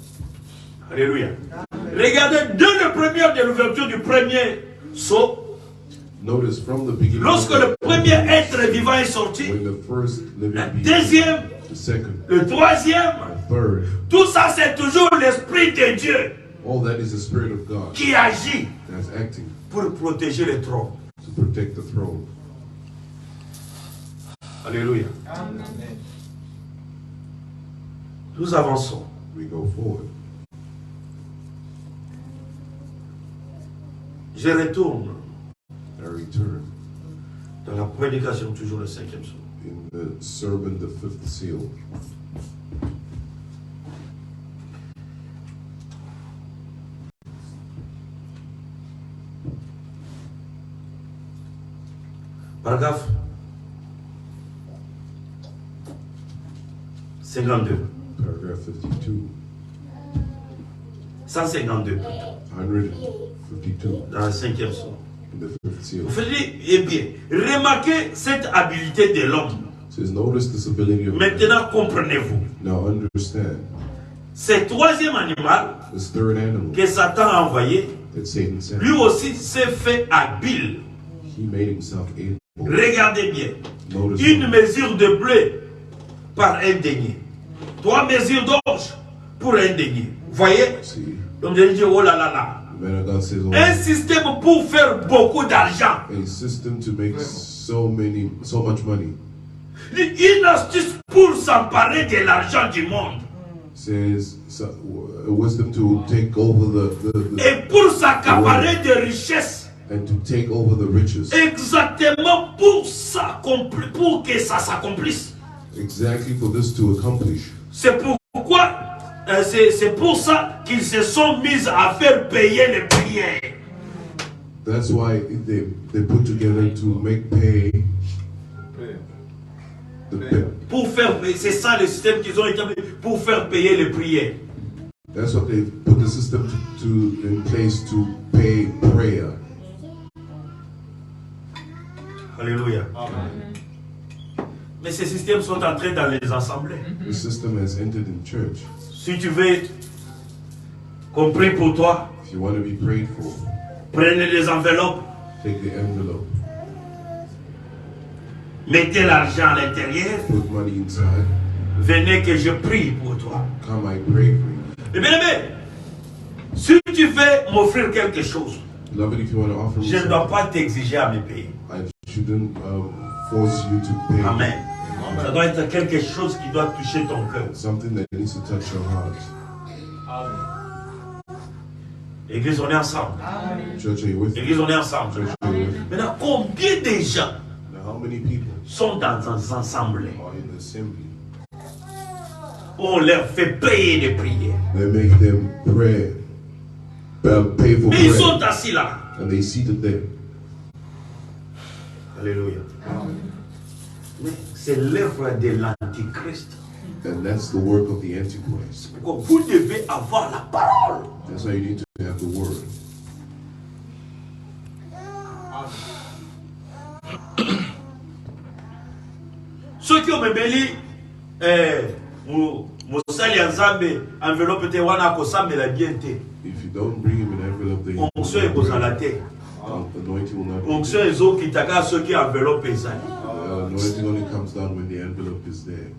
Alléluia. Regardez, dès le premier de l'ouverture du premier saut, Notice from the beginning, lorsque le premier être vivant est sorti, when the first le living being, deuxième, the second, le troisième, the third, tout ça c'est toujours l'Esprit de Dieu all that is the Spirit of God qui agit that's acting pour protéger le trône. to protect the throne. Alléluia. Amen. Nous avançons. We go forward. Je retourne I return dans la prédication, toujours le 5e saut. in the sermon, the fifth seal. Paragraphe 52. Paragraph 52. 152. 152. Dans la 5e psaume. In the fifth seal. Vous faites, eh bien, remarquez cette habileté de l'homme. It says, notice this ability of man. Maintenant, comprenez-vous. Now understand. Ce troisième animal This third animal que Satan a envoyé, that Satan sent, lui aussi s'est fait habile. he made himself able. Regardez bien. Notice Une mesure de blé par un denier. 3 mesures d'orge pour un denier. Vous voyez? see, Donc je dis, oh là là là. the man of God says, oh, Un système pour faire beaucoup d'argent. a system to make so much money. Une astuce pour s'emparer de l'argent du monde. Says wisdom to take over the Et pour s'accaparer de richesses. and to take over the riches. Exactement pour que ça s'accomplisse. Exactly for this to accomplish. C'est pourquoi, c'est pour ça qu'ils se sont mis à faire payer les prières. That's why they put together to make pay the Pour faire, c'est ça le système qu'ils ont établi pour faire payer les prières. That's what they put the system in place to pay prayer. Alléluia. Amen. Mais ces systèmes sont entrés dans les assemblées. The system has entered in church. Si tu veux qu'on prie pour toi, If you want to be prayed for, prenez les enveloppes, take the envelope, mettez l'argent à l'intérieur, put money inside, venez que je prie pour toi. come I pray for you. Et bien aimé, si tu veux m'offrir quelque chose, Beloved, if you want to offer me je ne dois something, pas t'exiger à me payer. I shouldn't force you to pay. Amen. Ça doit être quelque chose qui doit toucher ton cœur. Something that needs to touch your heart. Église, on est ensemble. Church, are you with me? Église, on est ensemble. Church, are you with me? Maintenant, combien de gens Now, how many people sont dans un ensemble are in the assembly? où on leur fait payer des prières? They make them pray, pay for Mais ils prayer, sont assis là. and they seated there. Alléluia. Mais c'est l'œuvre de l'Antichrist. And that's the work of the Antichrist. Pourquoi vous devez avoir la parole. That's why you need to have the word. Ceux qui ont bébéli, Moussali Nzambe, enveloppe te wana kosambela bien te. If you don't bring him an envelope, then Onction ekozala te. anointing will not be. Onction ezokitaka ceux qui enveloppe ezali. Anointing only comes down when the envelope is there.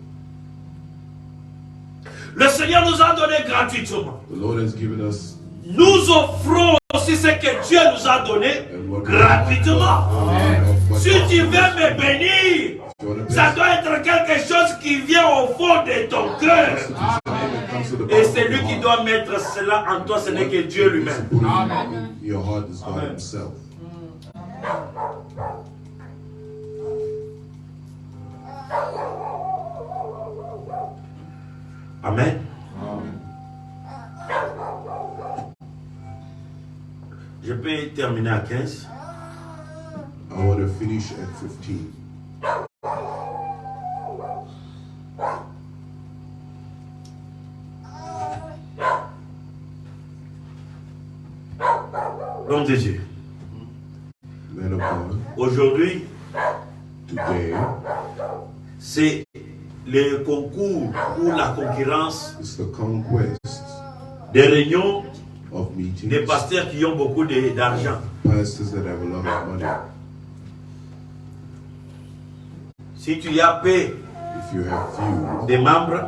Le Seigneur nous a donné gratuitement. The Lord has given us Nous offrons aussi ce que Dieu nous a donné gratuitement. Si tu veux me bénir, ça doit être quelque chose qui vient au fond de ton cœur. Et c'est lui qui doit mettre cela en toi, ce n'est que Dieu lui-même. Your heart is God Himself. Amen. Je peux terminer à 15. I want to finish at 15. L'homme de Dieu. Man of God, Aujourd'hui, today c'est le concours ou la concurrence is the conquest des réunions of meetings, des pasteurs qui ont beaucoup d'argent. pastors that have a lot of money. Si tu y as peu If you have few de membres,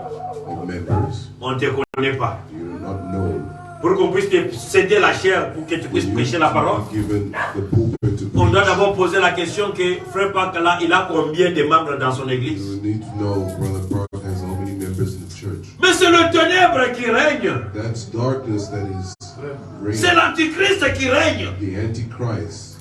members, on ne te connaît pas. you're not known. Pour qu'on puisse te céder la chair pour que tu puisses prêcher la parole, Given the pulpit to on doit preach. d'abord poser la question que Frère Pakala, il a combien de membres dans son église? You need to know Brother Park has how many members in the church. Mais c'est le ténèbre qui règne. That's darkness that is C'est reigning. l'antichrist qui règne. The Antichrist.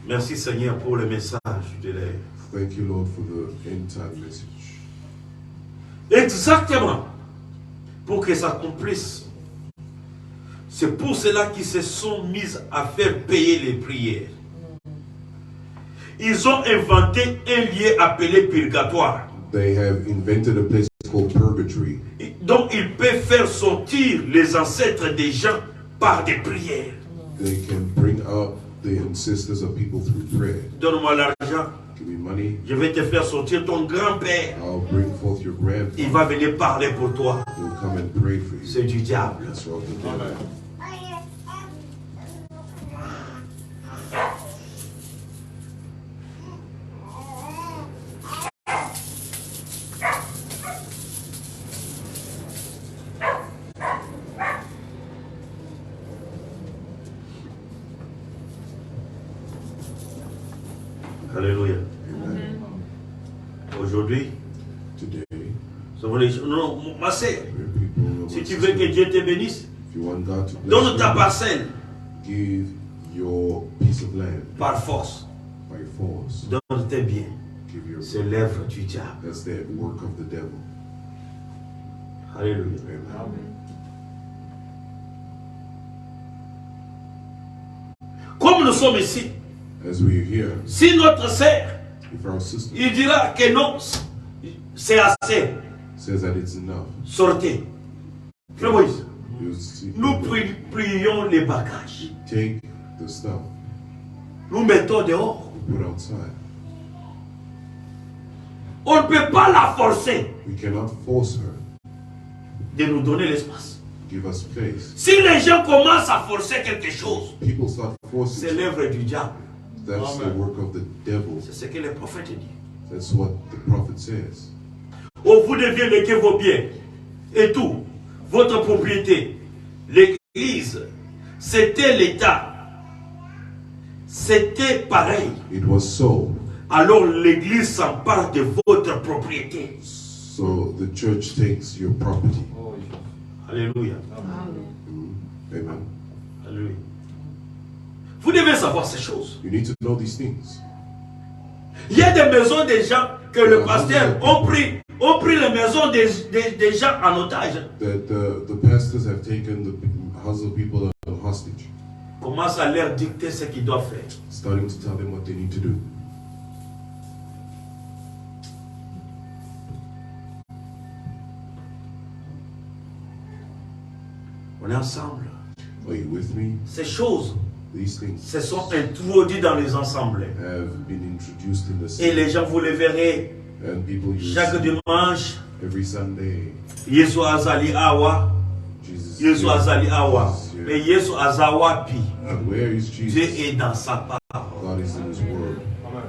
Merci Seigneur pour le message de l'air. Thank you, Lord, for the end time message. Exactement. Pour que ça accomplisse C'est pour cela qu'ils se sont mis à faire payer les prières. Ils ont inventé un lieu appelé purgatoire. They have invented a place called purgatory. Donc ils peuvent faire sortir les ancêtres des gens par des prières. They can bring out the ancestors of people through prayer. Donne-moi l'argent. Give me money. Je vais te faire sortir ton grand-père. I'll bring forth your grandfather. Il va venir parler pour toi. He'll come and pray for you. C'est du diable. That's what the devil. Amen. Alléluia. Amen. Aujourd'hui, Today, nous avons les... Non, ma sœur, people, si tu veux que Dieu te bénisse, if you want God to donne bless ta you, parcelle give your piece of land par force. by force. Donne tes biens. Give your. C'est l'œuvre du diable. That's the work of the devil. Alléluia. Amen. Comme nous sommes ici, As we are here, si notre sœur, if our sister il dira que non, c'est assez, says that it's enough, sortez. Frère Moïse, you see, nous plions les bagages. take the stuff, Nous mettons dehors. put outside. On ne peut pas la forcer We cannot force her. de nous donner l'espace. Give us place. Si les gens commencent à forcer quelque chose, People start forcing. c'est l'œuvre du diable. That's the Amen. work of the devil. C'est ce que le prophète dit. That's what the prophet says. Oh, vous deviez léguer vos biens et tout, votre propriété. L'église, c'était l'État. C'était pareil. It was so. Alors l'église s'empare de votre propriété. So the church takes your property. Oh, yes. Alléluia. Amen. Alléluia. Vous devez savoir ces choses. You need to know these things. Il y a des maisons des gens que le pasteur ont pris les maisons des gens en otage. That the pastors have taken the houses of people hostage, Commence à leur dicter ce qu'ils doivent faire. starting to tell them what they need to do. On est ensemble. Are you with me? Ces choses These things se sont introduites dans les assemblées. have been introduced in the Et city, les gens, vous les verrez and people use chaque dimanche. every Sunday. Yesu azali awa. Jesus. Yesu is azali here. awa. Jesus is here. Mais Yesu azawapi. And where is Dieu Jesus? est dans sa parole. God is in His Word. Amen.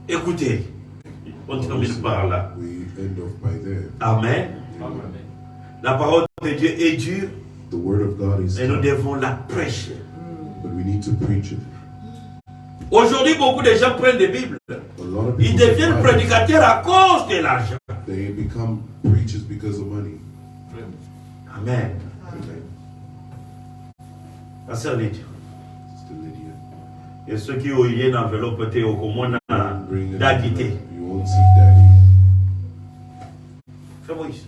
Écoutez, on termine par là. We end off by there. Amen. Amen. La parole de Dieu est dure The Word of God is et nous tough, devons la prêcher. but we need to preach it. Aujourd'hui, beaucoup de gens prennent des Bibles. A lot of Ils people deviennent get Bibles. prédicateurs à cause de l'argent. They become preachers because of money. Amen. Amen. Pasteur Lydia. Sister Lydia. Et ceux qui ont eu une enveloppe, au commun, Bring it. d'agiter. You won't see Daddy. Frère Moïse,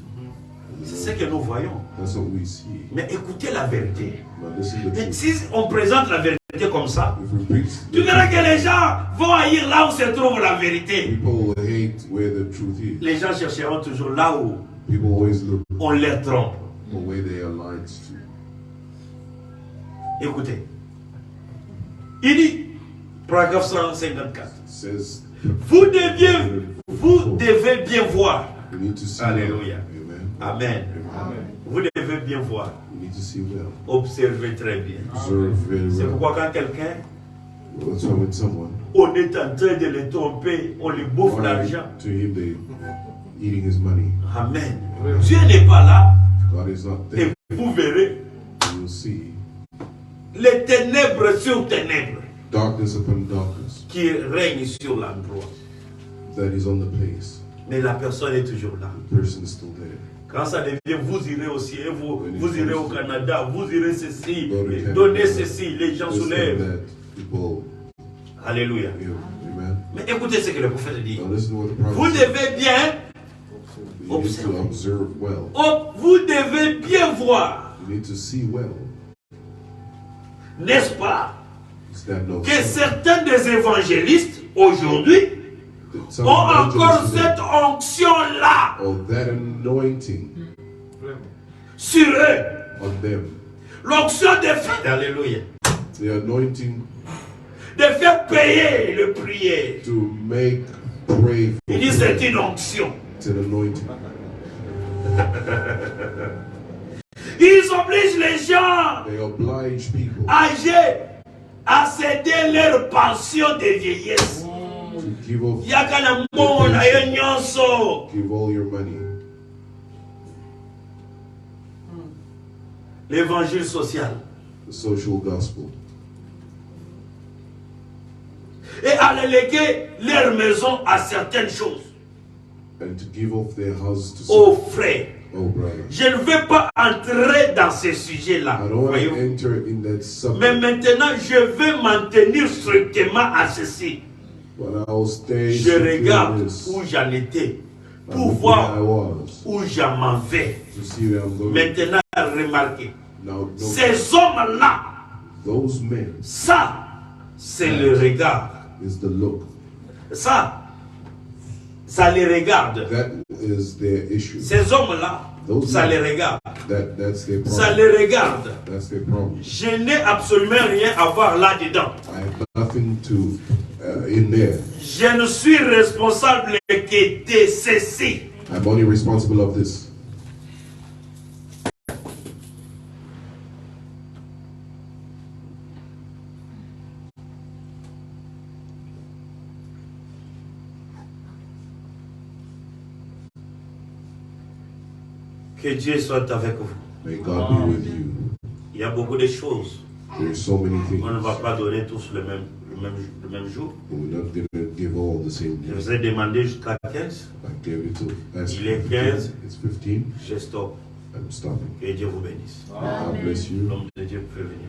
c'est ce que nous voyons. That's what we see. Mais écoutez la vérité. But listen to the Et truth. si on présente la vérité comme ça, If we preach, tu verras que les gens vont haïr là où se trouve la vérité. people will hate where the truth is. Les gens chercheront toujours là où People always look on les trompe. for where they are lied to. Écoutez. Il dit, paragraphe 154. It says, Vous devez bien voir. we need to see Alléluia. well. Amen. Amen. Amen. Vous devez bien voir. We need to see well. Observez très bien. Observe very C'est well. pourquoi quand quelqu'un, That's why when someone, on est en train de le tromper, on lui bouffe l'argent. to him, they eating his money. Amen. Dieu n'est pas là. God is not Et there. vous verrez You will see les ténèbres sur ténèbres darkness upon darkness qui règnent sur l'endroit. that is on the place. Mais la personne est toujours là. The person is still there. Quand ça devient, vous irez aussi, et vous irez au Canada, vous irez ceci, donnez ceci, les gens soulèvent. Alléluia. Amen. Mais écoutez ce que le prophète dit. Now listen to what the prophet Vous said. devez bien You need to observe well. vous devez bien voir, You need to see well. n'est-ce pas, Is that no que certains des évangélistes aujourd'hui Some ont encore evangelists cette today, onction-là oh, that anointing sur eux. on them. L'onction de faire, alléluia, The anointing de faire payer le prier. to make pray for Il dit c'est une onction. It's an anointing. Ils obligent les gens They oblige people âgés à céder leur pension de vieillesse. to give up, Yakana mona yo nyonso. give all your money. L'évangile social. The social gospel. Et à léguer leur maison à certaines choses. And to give off their house to Aux some. frères. Oh, brother. Je ne vais pas entrer dans ces sujets-là. I don't want to Voyez-vous. enter in that subject. Mais maintenant, je vais m'en tenir strictement à ceci. But I'll stay Je strictly regarde on this. où j'en étais I'm pour looking voir where I was où je m'en vais. to see where I'm going. Maintenant, remarquez. Now, Ces hommes-là, those men ça, c'est le regard. is the look. Ça les regarde. That is their issue. Ces hommes-là, Those ça men. les regarde. That's their Ça problem. les regarde. That's their problem. Je n'ai absolument rien à voir là-dedans. I have nothing to in there. Je ne suis responsable que de ceci. I'm only responsible of this. Que Dieu soit avec vous. May God be with you. Il y a beaucoup de choses. There's so many things. On ne va pas donner tous le même jour. We're not going to give all the same Je news. vous ai demandé jusqu'à 15. I gave it to ask Il est 15. 15. It's 15. Je stoppe. I'm stopping. Que Dieu vous bénisse. God bless you. L'homme de Dieu peut venir.